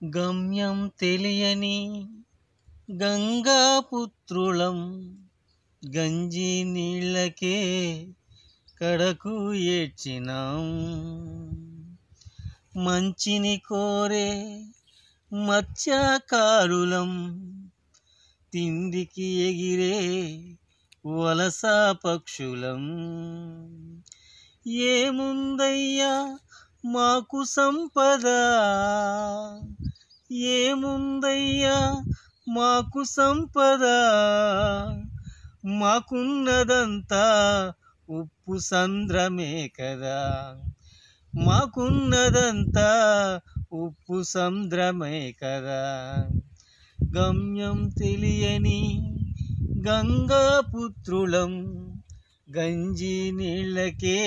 గమ్యం తెలియని గంగాపుత్రులం, గంజి నీళ్ళకే కడకు ఏడ్చినాం. మంచిని కోరే మత్స్యకారులం, తిండికి ఎగిరే వలస పక్షులం. ఏముందయ్యా మాకు సంపద, ఏముందయ్యా మాకు సంపద, మాకున్నదంతా ఉప్పు సంద్రమే కదా, మాకున్నదంతా ఉప్పు సంద్రమే కదా. గమ్యం తెలియని గంగాపుత్రులం, గంజి నీళ్ళకే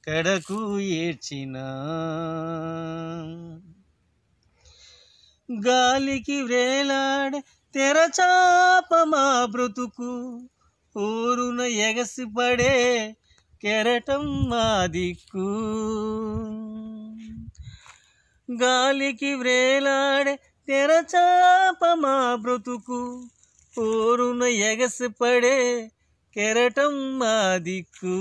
కడకు ఏడ్చినా. గాలికి వేలాడే తెరచాప మా బ్రతుకు, ఊరున ఎగసిపడే కెరటం మా దిక్కు. గాలికి వేలాడే తెరచాప మా బ్రతుకు, ఊరున ఎగసిపడే కెరటం మా దిక్కు.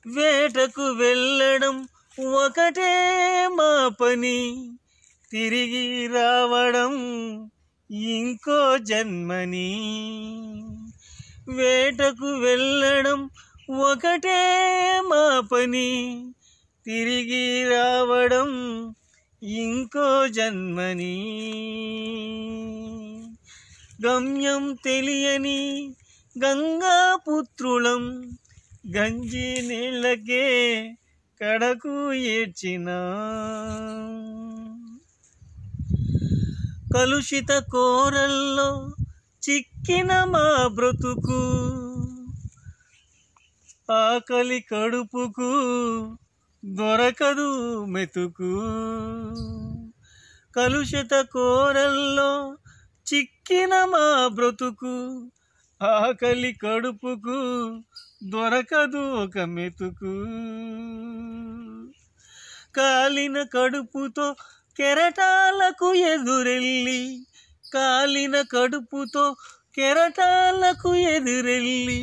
వేటకు వెళ్ళడం ఒకటే మా పని, తిరిగి రావడం ఇంకో జన్మని. వేటకు వెళ్ళడం ఒకటే మా పని, తిరిగి రావడం ఇంకో జన్మని. గమ్యం తెలియని గంగాపుత్రులం, గంజి నీళ్ళకే కడకు ఏడ్చినా. కలుషిత కోరల్లో చిక్కిన మా బ్రతుకు, ఆకలి కడుపుకు దొరకదు మెతుకు. కలుషిత కోరల్లో చిక్కిన మా బ్రతుకు, ఆకలి కడుపుకు దొరకదు ఒక మెతుకు. కాలిన కడుపుతో కెరటాలకు ఎదురెళ్ళి, కాలిన కడుపుతో కెరటాలకు ఎదురెళ్ళి,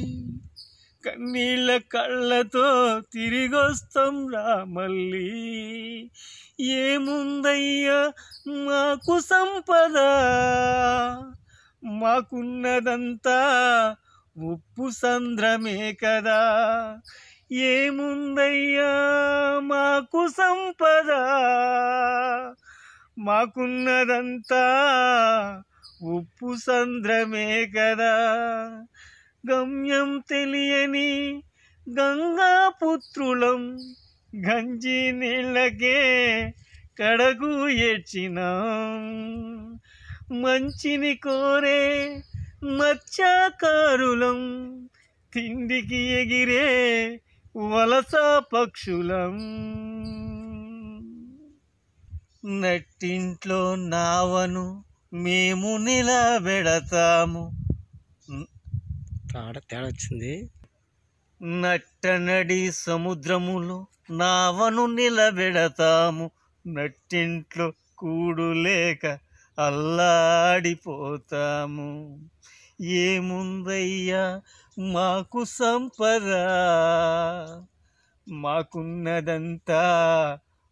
కన్నీళ్ళ కళ్ళతో తిరిగొస్తాం రా మళ్ళీ. ఏముందయ్యా మాకు సంపద, మాకున్నదంతా ఉప్పు సంద్రమే కదా. ఏముందయ్యా మాకు సంపద, మాకున్నదంతా ఉప్పు సంద్రమే కదా. గమ్యం తెలియని గంగాపుత్రులం, గంజి నీళ్ళకే కడకు ఏడ్చినాం. మంచిని కోరే మత్స్యకారులం, తిండికి ఎగిరే వలస పక్షులం. నట్టింట్లో నావను మేము నిలబెడతాము, తేడా వచ్చింది. నట్టనడి సముద్రములో నావను నిలబెడతాము, నట్టింట్లో కూడు లేక అల్లాడిపోతాము. ఏముందయ్యా మాకు సంపద, మాకున్నదంతా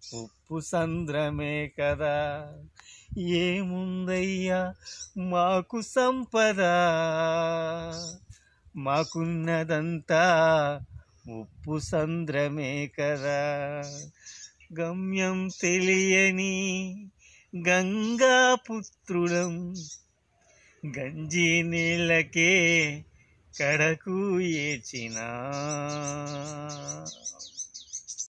ఉప్పు సంద్రమే కదా. ఏముందయ్యా మాకు సంపద, మాకున్నదంతా ఉప్పు సంద్రమే కదా. గమ్యం తెలియని గంగాపుత్రులం, గంజి నీళ్ళకే కడకు ఏడ్చినా.